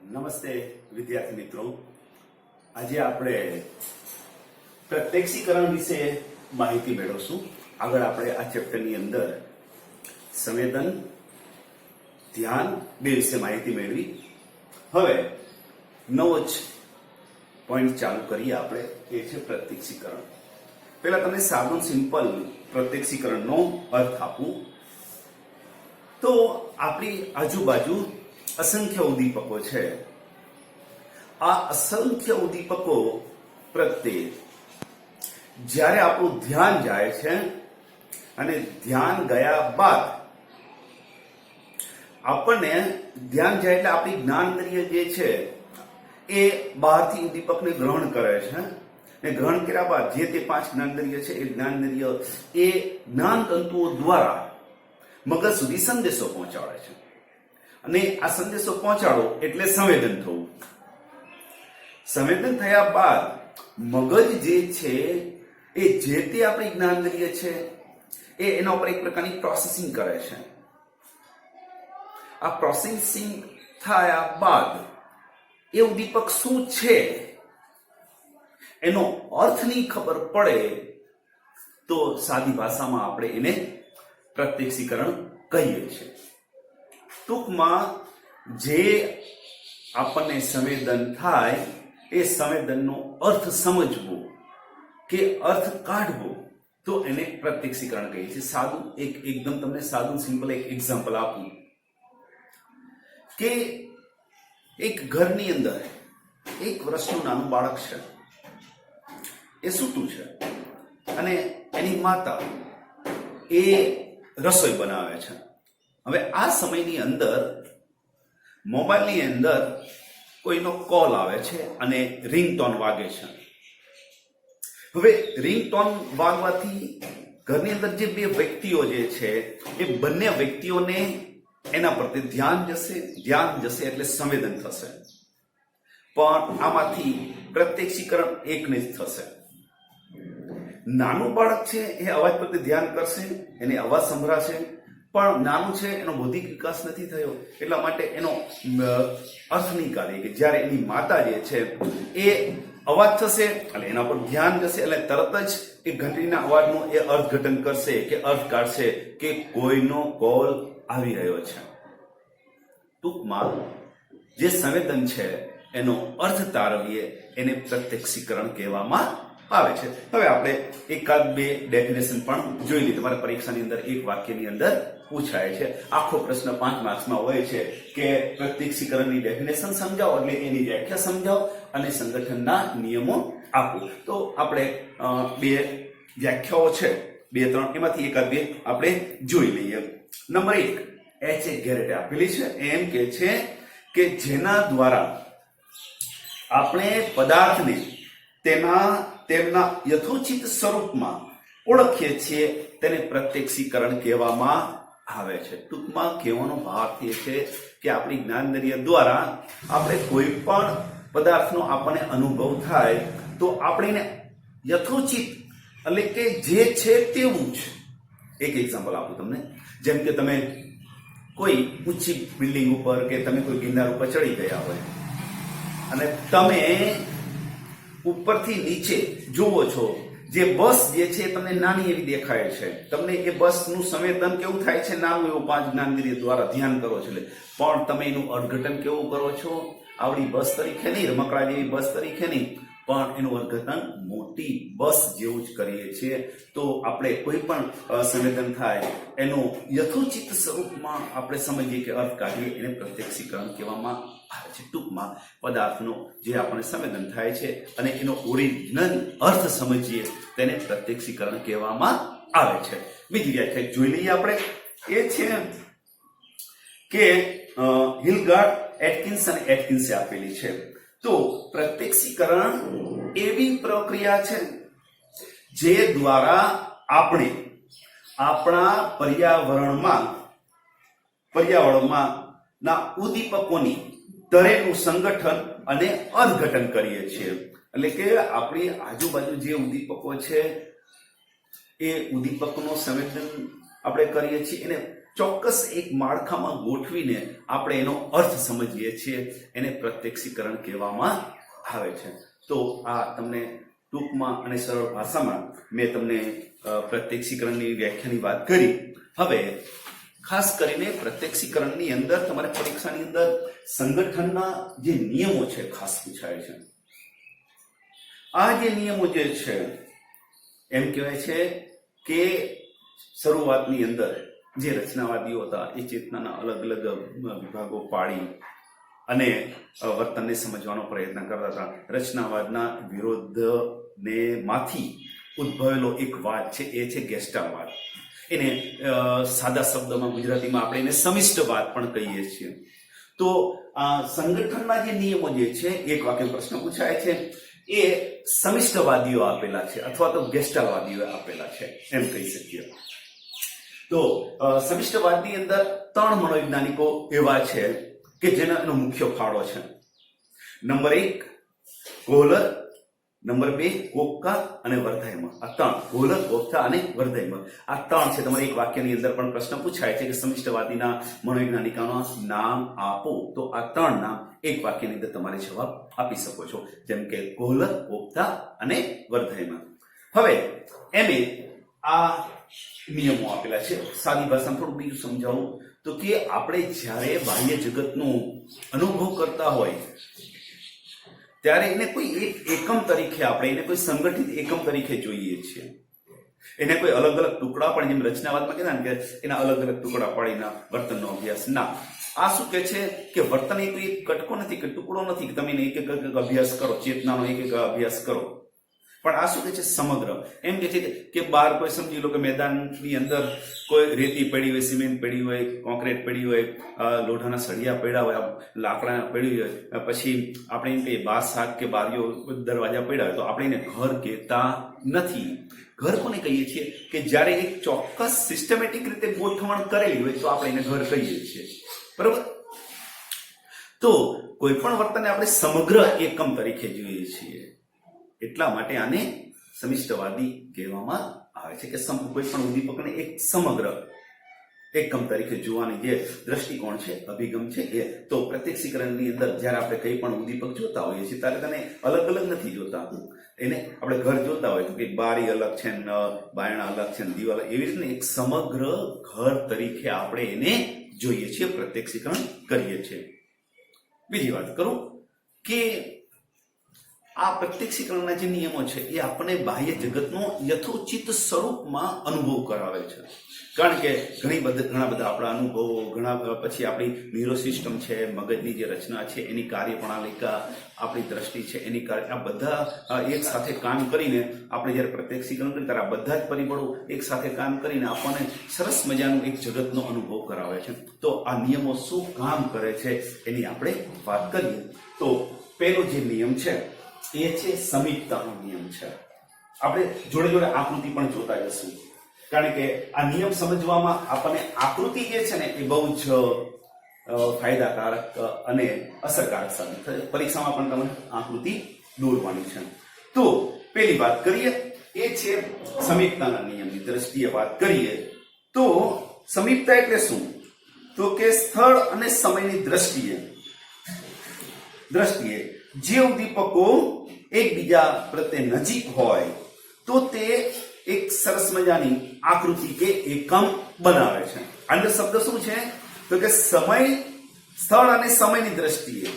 નમસ્તે વિદ્યાર્થી મિત્રો, આજે આપણે પ્રત્યક્ષીકરણ વિશે માહિતી મેળવશું. આગળ આપણે આ ચેપ્ટરની અંદર સંવેદન, ધ્યાન બે વિશે માહિતી મેળવી. હવે નવો જ પોઈન્ટ ચાલુ કરીએ આપણે, એ છે પ્રત્યક્ષીકરણ. પહેલા તમને સાદું સિમ્પલ પ્રત્યક્ષીકરણનો અર્થ આપું તો આપણી આજુબાજુ અસંખ્ય ઉદ્દીપકો છે. આ અસંખ્ય ઉદ્દીપકો પ્રત્યે જ્યારે આપણું ધ્યાન જાય છે અને ધ્યાન ગયા બાદ આપણને ધ્યાન જાય એટલે આપણી જ્ઞાનેન્દ્રિય જે છે એ બહારથી ઉદ્દીપકને ગ્રહણ કરે છે ને ગ્રહણ કર્યા બાદ જે તે 5 જ્ઞાનેન્દ્રિય છે એ જ્ઞાનેન્દ્રિય એ જ્ઞાન તંતુઓ દ્વારા મગજ સુધી સંદેશો પહોંચાડે છે અને આ સંદેશો પહોંચાડો એટલે સંવેદન થવું. સંવેદન થયા બાદ મગજ જે છે એ જે તે આપણી જ્ઞાનેન્દ્રિય છે એ એના ઉપર એક પ્રકારની પ્રોસેસિંગ કરે છે. આ પ્રોસેસિંગ થયા બાદ એ ઉદ્દીપક શું છે એનો અર્થની ખબર પડે તો સાદી ભાષામાં આપણે એને પ્રત્યક્ષીકરણ કહીએ છીએ. ટૂંકમાં જે આપણને સંવેદન થાય એ સંવેદનનો અર્થ સમજવો કે અર્થ કાઢવો તો એને પ્રત્યક્ષીકરણ કહીએ છીએ. સાદું એકદમ તમને સાદું સિમ્પલ એક એક્ઝામ્પલ આપું કે એક ઘરની અંદર 1 વર્ષનું નાનું બાળક છે, એ સૂતું છે અને એની માતા એ રસોઈ બનાવે છે. હવે આ સમયની અંદર મોબાઈલની અંદર કોઈનો કોલ આવે છે અને રિંગટોન વાગે છે. હવે રિંગટોન વાગવાથી ઘરની અંદર જે 2 વ્યક્તિઓ જે છે એ બંને વ્યક્તિઓને એના પ્રત્યે ધ્યાન જશે એટલે સંવેદન થશે. પણ આમાંથી પ્રત્યક્ષીકરણ એકને જ થશે. નાનું બાળક છે એ અવાજ પ્રત્યે ધ્યાન કરશે, એને અવાજ સંભળાશે, પણ નાનું છે એનો બૌદ્ધિક વિકાસ નથી થયો એટલા માટે એનો અર્થ નહીં કાઢે કે જ્યારે એની માતા જે છે એ અવાજ થશે એટલે એના પર ધ્યાન જશે એટલે તરત જ એ ઘંટડીના અવાજનું એ અર્થઘટન કરશે કે અર્થ કાઢશે કે કોઈનો કોલ આવી રહ્યો છે. ટૂંકમાં જે સંવેદન છે એનો અર્થ તારવીએ એને પ્રત્યક્ષીકરણ કહેવામાં આવે છે. હવે આપણે 1-2 ડેફિનેશન પણ જોઈ લઈએ. તમારા પરીક્ષાની અંદર એક વાક્યની અંદર પૂછાય છે. આખો પ્રશ્ન 5 માર્ક્સમાં હોય છે કે પ્રત્યક્ષીકરણની ડેફિનેશન સમજાવો એટલે એની વ્યાખ્યા સમજાવો અને સંગઠનના નિયમો આપો. તો આપણે 2 વ્યાખ્યાઓ છે 2-3 એમાંથી 1-2 આપણે જોઈ લઈએ. Number 1 H. ગેરેટે આપેલી છે. એમ કે છે કે જેના દ્વારા આપણે પદાર્થને તેમના યથોચિત સ્વરૂપમાં ઓળખીએ છીએ તેને પ્રત્યક્ષીકરણ કહેવામાં આવે છે. ટૂંકમાં કહેવાનો ભાવ એ છે કે આપણી જ્ઞાનેન્દ્રિય દ્વારા આપણે કોઈ પણ પદાર્થનો આપણને અનુભવ થાય તો આપણે યથોચિત એટલે કે જે છે તેવું જ. એક એક્ઝામ્પલ આપું તમને. જેમ કે તમે કોઈ ઊંચી બિલ્ડિંગ ઉપર કે તમે કોઈ ગિરનાર ઉપર ચડી ગયા હોય અને તમે ઉપરથી નીચે જુઓ છો, જે બસ જે છે તમને નાની એવી દેખાય છે, તમને એ બસનું સંવેદન કેવું થાય છે, નાનું એવું 5 જ્ઞાનેન્દ્રિય દ્વારા ધ્યાન કરો છો, પણ તમે એનું અર્થઘટન કેવું કરો છો? આવડી બસ તરીકે નહીં, રમકડા જેવી બસ તરીકે નહીં, પણ એનું અર્થઘટન મોટી બસ જેવું જ કરીએ છીએ. તો આપણે કોઈ પણ સંવેદન થાય એનું યથોચિત સ્વરૂપમાં આપણે સમજીએ કે અર્થ કાઢીએ એને પ્રત્યક્ષીકરણ કહેવામાં આવે છે. ટૂંકમાં પદાર્થનો જે આપણે સંવેદન થાય છે અને એનો ઓરિજિનલ અર્થ સમજીએ તેને પ્રત્યક્ષીકરણ કહેવામાં આવે છે. બીજી વ્યાખ્યા જોઈ લઈએ આપણે. એ છે કે હિલગાર્ડ, એટકિન્સ અને એટકિન્સે આપેલી છે. તો પ્રત્યક્ષીકરણ એવી પ્રક્રિયા છે જે દ્વારા આપણે આપણા પર્યાવરણમાં ના ઉદ્દીપકોની દરેકનું સંગઠન અને અર્થઘટન કરીએ છીએ. એટલે કે આપણી આજુબાજુ જે ઉદ્દીપકો છે એ ઉદ્દીપકનો સંવેદન આપણે કરીએ છીએ, એને ચોક્કસ એક માળખામાં ગોઠવીને આપણે એનો અર્થ સમજીએ છીએ, એને પ્રત્યક્ષીકરણ કહેવામાં આવે છે. તો આ તમને ટૂંકમાં અને સરળ ભાષામાં મેં તમને પ્રત્યક્ષીકરણની વ્યાખ્યાની વાત કરી. હવે ખાસ કરીને પ્રત્યક્ષીકરણની અંદર તમારે પરીક્ષાની અંદર સંગઠનના જે નિયમો છે ખાસ પૂછાય છે. આ જે નિયમો જે છે એમ કહેવાય છે કે શરૂઆતની અંદર જે રચનાવાદીઓ હતા એ ચેતનાના અલગ અલગ વિભાગો પાડી અને વર્તનને સમજવાનો પ્રયત્ન કરતા હતા. રચનાવાદના વિરોધને માંથી ઉદ્ભવેલો એક વાદ છે, એ છે ગેસ્ટાલવાદ. એને સાદા શબ્દમાં ગુજરાતીમાં આપણે એને સમિષ્ટવાદ પણ કહીએ છીએ. તો આ સંગઠનના જે નિયમો જે છે, એક વાક્ય પ્રશ્ન પૂછાય છે, એ સમિષ્ટવાદીઓ આપેલા છે અથવા તો ગેસ્ટાલવાદીઓ આપેલા છે એમ કહી શકીએ. તો સમિષ્ટવાદની અંદર 3 મનોવૈજ્ઞાનિકો એવા છે કે જેનો એનો મુખ્ય ફાળો છે. નંબર 1 કોહલર, નંબર 2 કોપકા અને વર્ધાઈમર. આ 3 કોહલર, કોપકા અને વર્ધાઈમર આ 3 છે. તમારે એક વાક્યની અંદર પણ પ્રશ્ન પૂછાય છે કે સમિષ્ટવાદીના મનોવૈજ્ઞાનિકોના નામ આપો, તો આ 3 નામ એક વાક્યની અંદર તમારે જવાબ આપી શકો છો, જેમ કે કોહલર, કોપકા અને વર્ધાઈમર. હવે એમે આ નિયમો આપેલા છે. સાદી ભાષામાં થોડું બીજું સમજાવું તો કે આપણે જ્યારે બાહ્ય જગતનો અનુભવ કરતા હોય ત્યારે એને કોઈ એક એકમ તરીકે, આપણે એને કોઈ સંગઠિત એકમ તરીકે જોઈએ છીએ. એને કોઈ અલગ અલગ ટુકડા પણ, જેમ રચનાવાદમાં કહેતા ને કે એના અલગ અલગ ટુકડા પાડીને વર્તનનો અભ્યાસ, ના, આ શું કે છે કે વર્તન એ કોઈ કટકો નથી કે ટુકડો નથી કે તમે એક એક અભ્યાસ કરો, ચેતનાનો એક એક અભ્યાસ કરો, પણ આ શું કે છે સમગ્ર. એમ કે છે કે બહાર કોઈ સમજી લો કે મેદાનની અંદર કોઈ રેતી પડી હોય, સિમેન્ટ પડી હોય, કોન્ક્રીટ પડી હોય, લોઢાના સળિયા પડ્યા હોય, લાકડા પડી હોય, પછી આપણે એમ કહીએ બાર શાક કે બારીઓ દરવાજા પડ્યા હોય, તો આપણે એને ઘર કહેતા નથી. ઘર કોને કહીએ છીએ કે જ્યારે એક ચોક્કસ સિસ્ટમેટિક રીતે ગોઠવણ કરેલી હોય તો આપણે એને ઘર કહીએ છીએ. બરોબર? તો કોઈ પણ વર્તનને આપણે સમગ્ર એકમ તરીકે જોઈએ છીએ, એટલા માટે આને સમિષ્ટવાદી કહેવામાં આવે છે કે કોઈ પણ ઉદ્દીપકને એક સમગ્ર એકમ તરીકે જોવાની જે દ્રષ્ટિકોણ છે, અભિગમ છે એ. તો પ્રત્યક્ષીકરણની અંદર જ્યારે આપણે કંઈ પણ ઉદ્દીપક જોતા હોઈએ છીએ ત્યારે તેને અલગ અલગ નથી જોતા. એને આપણે ઘર જોતા હોય તો કે બારી અલગ છે, બાયણા અલગ છે, દિવાલ, એવી રીતે એક સમગ્ર ઘર તરીકે આપણે એને જોઈએ છીએ, પ્રત્યક્ષીકરણ કરીએ છીએ. બીજી વાત કરું કે આ પ્રત્યક્ષીકરણના જે નિયમો છે એ આપણને બાહ્ય જગતનો યથોચિત સ્વરૂપમાં અનુભવ કરાવે છે. કારણ કે ઘણા બધા આપણા અનુભવો, ઘણા પછી આપણી ન્યુરો સિસ્ટમ છે, મગજની જે રચના છે, એની કાર્યપ્રણાલિકા, આપણી દ્રષ્ટિ છે, એની આ બધા એક સાથે કામ કરીને આપણે જ્યારે પ્રત્યક્ષીકરણ કરીએ ત્યારે આ બધા જ પરિબળો એક સાથે કામ કરીને આપણને સરસ મજાનું એક જગતનો અનુભવ કરાવે છે. તો આ નિયમો શું કામ કરે છે એની આપણે વાત કરીએ તો પહેલો જે નિયમ છે એ છે સમીપતાનો નિયમ છે. આપણે જોડે જોડે આકૃતિ પણ જોતા જશું, કારણ કે આ નિયમ સમજવામાં આપણને આકૃતિ જે છે ને એ બહુ જ ફાયદાકારક અને અસરકારક સાબિત થશે. પરીક્ષામાં પણ તમને આકૃતિ દોરવાની છે. તો પહેલી વાત કરીએ એ છે સમીપતાના નિયમની દ્રષ્ટિએ વાત કરીએ તો સમીપતા એટલે શું? તો કે સ્થળ અને સમયની દ્રષ્ટિએ જે ઉદ્દીપકો એકબીજા પ્રત્યે નજીક હોય તો તે એક સરસ મજાની આકૃતિ કે એકમ બનાવે છે. અંદર શબ્દ શું છે? તો કે સ્થળ અને સમયની દ્રષ્ટિએ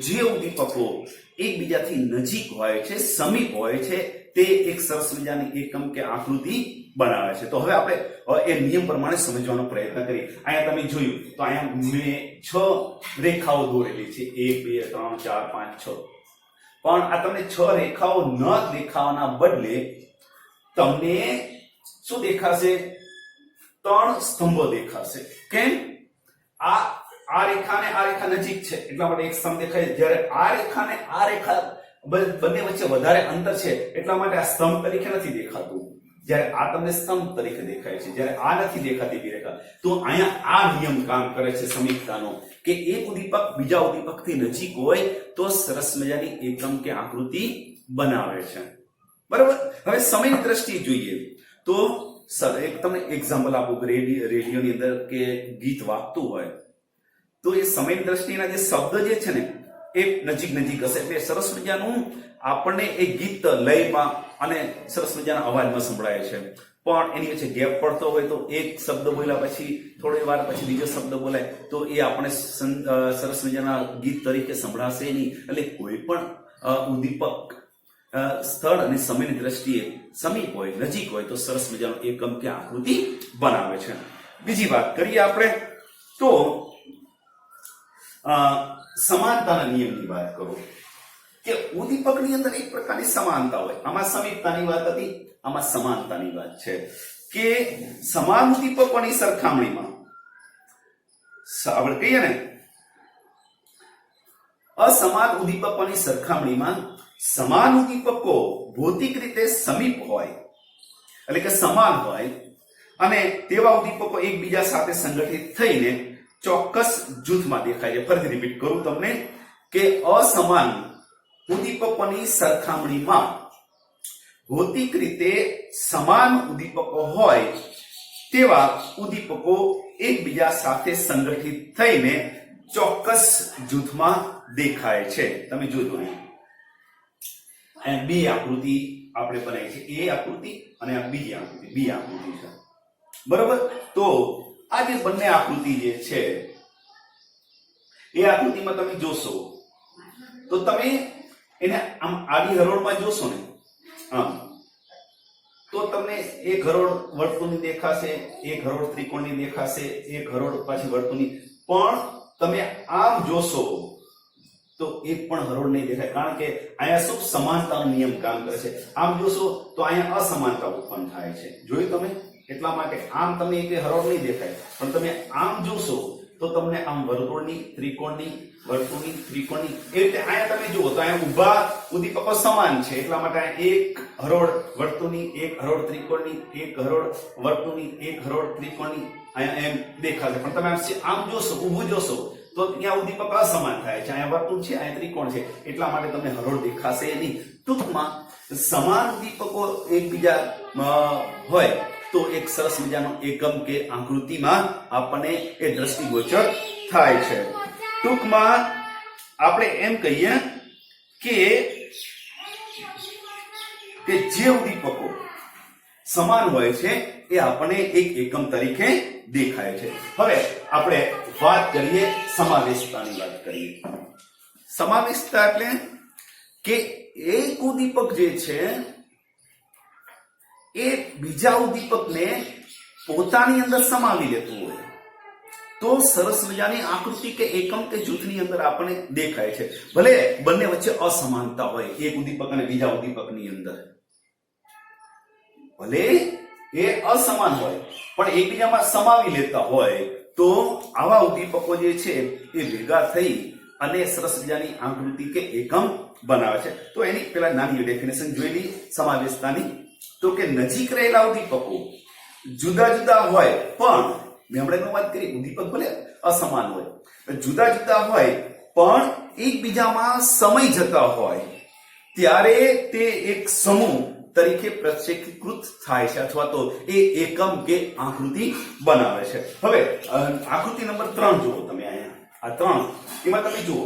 જે ઉદ્દીપકો એકબીજાથી નજીક હોય છે, સમીપ હોય છે, તે એક સરસ મજાની એકમ કે આકૃતિ બનાવે છે. તો હવે આપણે એ નિયમ પ્રમાણે સમજવાનો પ્રયત્ન કરીએ. અહીંયા તમે જોયું તો અહીંયા મેં 6 રેખાઓ દોરેલી છે, 1 2 3 4 5 6. પણ આ તમને 6 રેખાઓ ન દેખાવાના બદલે તમને શું દેખાશે? 3 સ્તંભો દેખાશે. કેમ? આ રેખા અને આ રેખા નજીક છે એટલા માટે એક સ્તંભ દેખાય. જ્યારે આ રેખા અને આ રેખા બંને વચ્ચે વધારે અંતર છે એટલા માટે આ સ્તંભ તરીકે નથી દેખાતું. જ્યારે આ તમને સ્તંભ તરીકે દેખાય છે, જ્યારે આ નથી દેખાતી બી રેખા. તો અહીંયા આ નિયમ કામ કરે છે સમીપતાનો, કે એક ઉદ્દીપક બીજા ઉદ્દીપકથી નજીક હોય તો સરસ મજાની એકમ કે આકૃતિ બનાવે છે. બરાબર? હવે સમયની દ્રષ્ટિએ જોઈએ તો એક તમને એક્ઝામ્પલ આપું કે રેડિયોની અંદર કે ગીત વાગતું હોય તો એ સમયની દ્રષ્ટિના જે શબ્દ જે છે ને એ નજીક હશે એટલે સરસ મજાનું આપણને એ ગીત લયમાં અને સરસ મજાના અવાજમાં સંભળાય છે. પણ એની વચ્ચે ગેપ પડતો હોય તો એક શબ્દ બોલ્યા પછી થોડી વાર પછી બીજો શબ્દ બોલાય તો એ આપણે સરસ મજાના ગીત તરીકે સંભળાશે નહીં. એટલે કોઈ પણ ઉદ્દીપક સ્થળ અને સમયની દ્રષ્ટિએ સમીપ હોય નજીક હોય તો સરસ મજાનો એકમ કે આકૃતિ બનાવે છે. બીજી વાત કરીએ આપણે તો સમાનતાના નિયમની વાત કરું કે ઉદ્દીપકની અંદર એક પ્રકારની સમાનતા હોય. આમાં સમીપતાની વાત હતી, આમાં સમાનતાની વાત છે કે સમાન ઉદ્દીપકોની સરખામણીમાં આપણે કહીએ ને અસમાન ઉદ્દીપકોની સરખામણીમાં સમાન ઉદ્દીપકો ભૌતિક રીતે સમીપ હોય એટલે કે સમાન હોય અને તેવા ઉદ્દીપકો એકબીજા સાથે સંગઠિત થઈને ચોક્કસ જૂથમાં દેખાય છે. ફરીથી રિપીટ કરું તમને કે અસમાન ઉદ્દીપકોની સરખામણીમાં ભૌતિક રીતે સમાન ઉદ્દીપકો હોય તેવા ઉદ્દીપકો એકબીજા સાથે સંગઠિત થઈને ચોક્કસ જૂથમાં દેખાય છે. તમે જોજો અહીં બે આકૃતિ આપણે બનાવી છે, એ આકૃતિ અને આ બીજી આકૃતિ, બી આકૃતિ છે. બરોબર? તો આ જે બંને આકૃતિ જે છે એ આકૃતિમાં તમે જોશો તો તમે એને આમ આડી હરોળમાં જોશો ને આમ તો તમને એક હરોળ વર્તુળની દેખાશે, એક હરોળ ત્રિકોણની દેખાશે, એક હરોળ પાછી વર્તુળની. પણ તમે આમ જોશો તો એક પણ હરોળ નહીં દેખાય કારણ કે અહીંયા શું સમાનતાનો નિયમ કામ કરે છે. આમ જોશો તો અહીંયા અસમાનતા ઉત્પન્ન થાય છે. જોયું તમે? એટલા માટે આમ તમને એક હરોળ નહીં દેખાય પણ તમે આમ જોશો તો તમને આમ વર્તુળની, ત્રિકોણની, વર્તુળની, ત્રિકોણની એ રીતે અહીંયા તમે જુઓ તો અહીંયા ઊભા ઉદ્દીપકો સમાન છે. એટલા માટે એક હરોળ વર્તુળની, એક હરોળ ત્રિકોણની, એક હરોળ વર્તુળની, એક હરોળ ત્રિકોણની અહીંયા એમ દેખાશે. પણ તમે આમ જોશો, ઊભું જોશો તો ત્યાં ઉદ્દીપક અસમાન થાય છે. અહીંયા વર્તુળ છે, અહીંયા ત્રિકોણ છે. એટલા માટે તમને હરોળ દેખાશે નહીં. ટૂંકમાં સમાન ઉદ્દીપકો એકબીજા હોય તો એક સરસ મજાનો એકમ કે આકૃતિમાં આપણને એ દ્રષ્ટિગોચર થાય છે. ટૂંકમાં આપણે એમ કહીએ કે જે ઉદ્દીપકો સમાન હોય છે એ આપણને એક એકમ તરીકે દેખાય છે. હવે આપણે વાત કરીએ સમાવેશતાની વાત કરીએ. સમાવેશતા એટલે કે એક ઉદ્દીપક જે છે એ બીજા ઉદ્દીપકને પોતાની અંદર સમાવી લેતું હોય તો સરસ મજાની આકૃતિ કે એકમ કે જૂથની અંદર આપણને દેખાય છે. ભલે બંને વચ્ચે અસમાનતા હોય એક ઉદ્દીપક અને બીજા ઉદ્દીપકની અંદર, ભલે એ અસમાન હોય પણ એકબીજામાં સમાવી લેતા હોય તો આવા ઉદ્દીપકો જે છે એ ભેગા થઈ અને સરસ મજાની આકૃતિ કે એકમ બનાવે છે. તો એની પેલા નાની ડેફિનેશન જોઈ લઈએ સમાવેશતાની. તો કે નજીક રહેલા ઉદ્દીપકો જુદા જુદા હોય પણ મેં હમણાં વાત કરી ઉદ્દીપક ભલે અસમાન હોય, જુદા જુદા હોય પણ એકબીજામાં સમય જતા હોય ત્યારે તે એક સમૂહ તરીકે પ્રક્ષેપીકૃત થાય છે અથવા તો એ એકમ કે આકૃતિ બનાવે છે. હવે આકૃતિ નંબર 3 જુઓ તમે. અહીંયા આ 3 એમાં તમે જુઓ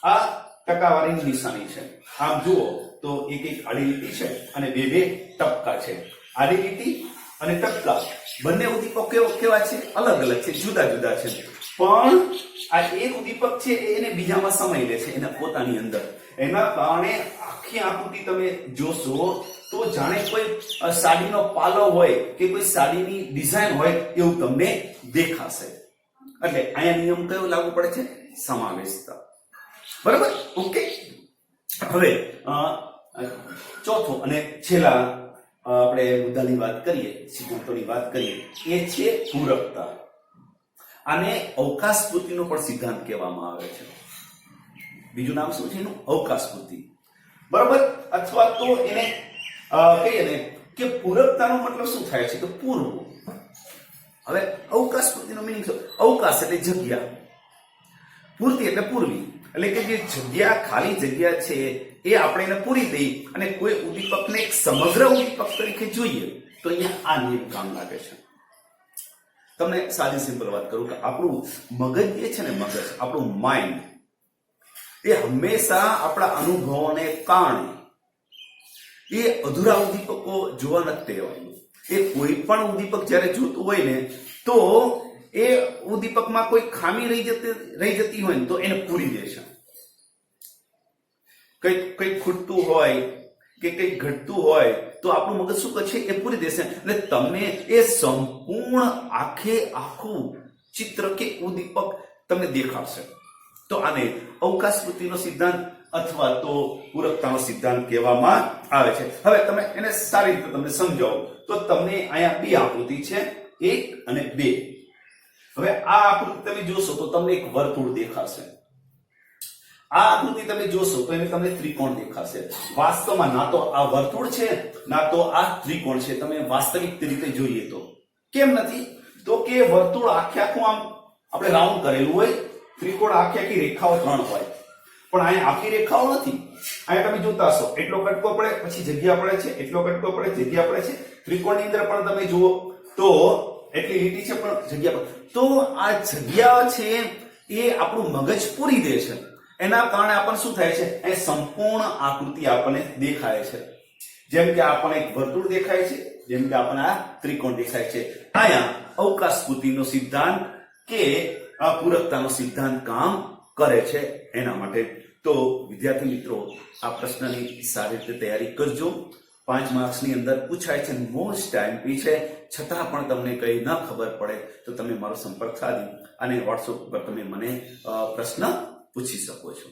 આ ટકાવારીની નિશાની છે. આમ જુઓ તો એક એક આડી લીટી છે અને બે બે ટપકા છે. આડી લીટી અને ટપકા બંને ઉદ્દીપકો કેવા છે? અલગ અલગ છે, જુદા જુદા છે. પણ આ એક ઉદ્દીપક છે એને બીજામાં સમાઈ લે છે એના પોતાની અંદર. એના કારણે આખી આકૃતિ તમે જોશો તો જાણે કોઈ સાડીનો પાલો હોય કે કોઈ સાડીની ડિઝાઇન હોય એવું તમને દેખાશે. એટલે અહીંયા નિયમ કયો લાગુ પડે છે? સમાવેશતા. બરાબર? ઓકે. હવે ચોથો અને છેલ્લા આપણે મુદ્દાની વાત કરીએ, સિદ્ધાંતોની વાત કરીએ, એ છે પૂરકતા. આને અવકાશ પૂર્તિનો પણ સિદ્ધાંત કહેવામાં આવે છે. બીજું નામ શું છે એનું? અવકાશ પૂર્તિ. બરાબર? અથવા તો એને કહીએ ને કે પૂરકતાનો મતલબ શું થાય છે? તો પૂરવું. હવે અવકાશ પૂર્તિનો મીનિંગ શું? અવકાશ એટલે જગ્યા, પૂર્તિ એટલે પૂરવી. એટલે કે જે જગ્યા, ખાલી જગ્યા છે એ આપણે એને પૂરી દઈ અને કોઈ ઉદ્દીપકને એક સમગ્ર ઉદ્દીપક તરીકે જોઈએ તો અહીંયા આ નિયમ કામ લાગે છે. તમને સાદી સિમ્પલ વાત કરું કે આપણું મગજ જે છે ને, મગજ આપણું માઇન્ડ એ હંમેશા આપણા અનુભવોને કારણે એ અધૂરા ઉદ્દીપકો જોવા નથી ટેવાયું. એ કોઈ પણ ઉદ્દીપક જ્યારે જોતું હોય ને તો એ ઉદ્દીપકમાં કોઈ ખામી રહી જતી હોય ને તો એને પૂરી દે છે. કંઈક ખૂટતું હોય કે કંઈક ઘટતું હોય તો આપણું મગજ શું કરે છે, એ પૂરી દેશે અને તમને એ સંપૂર્ણ આખું ચિત્ર કે ઉદ્દીપક તમને દેખાડશે. તો આને અવકાશ સ્મૃતિનો સિદ્ધાંત અથવા તો પૂરકતાનો સિદ્ધાંત કહેવામાં આવે છે. હવે તમે એને સારી રીતે તમને સમજાવો તો તમને અહીંયા બે આકૃતિ છે, 1 અને 2. હવે આ આકૃતિ તમે જોશો તો તમને એક વર્તુળ દેખાશે. આ આકૃતિ તમે જોશો તો એને તમને ત્રિકોણ દેખાશે. વાસ્તવમાં ના તો આ વર્તુળ છે ના તો આ ત્રિકોણ છે. તમે વાસ્તવિક રીતે જોઈએ તો કેમ નથી? તો કે વર્તુળ આખું આમ આપણે રાઉન્ડ કરેલું હોય, ત્રિકોણ આખી રેખાઓ 3 હોય, પણ અહીંયા આખી રેખાઓ નથી. અહીંયા તમે જોતા હશો એટલો કટકો પડે, પછી જગ્યા પડે છે, એટલો કટકો પડે, જગ્યા પડે છે. ત્રિકોણની અંદર પણ તમે જુઓ તો એટલી લીટી છે પણ જગ્યા પડે. તો આ જગ્યા છે એ આપણું મગજ પૂરી દે છે. એના કારણે આપણને શું થાય છે, એ સંપૂર્ણ આકૃતિ આપણને દેખાય છે. જેમ કે આપણને એક વર્તુળ દેખાય છે, જેમ કે આપણને આ ત્રિકોણ દેખાય છે. અહીંયા અવકાશ સ્મૃતિનો સિદ્ધાંત કે પૂરકતાનો સિદ્ધાંત કામ કરે છે એના માટે. તો વિદ્યાર્થી મિત્રો, આ પ્રશ્નની સારી રીતે તૈયારી કરજો. 5 માર્ક્સની અંદર પૂછાય છે, મોસ્ટ ટાઈમ છે. છતાં પણ તમને કઈ ન ખબર પડે તો તમે મારો સંપર્ક સાધી અને વોટ્સએપ પર તમે મને પ્રશ્ન પૂછી શકો છો.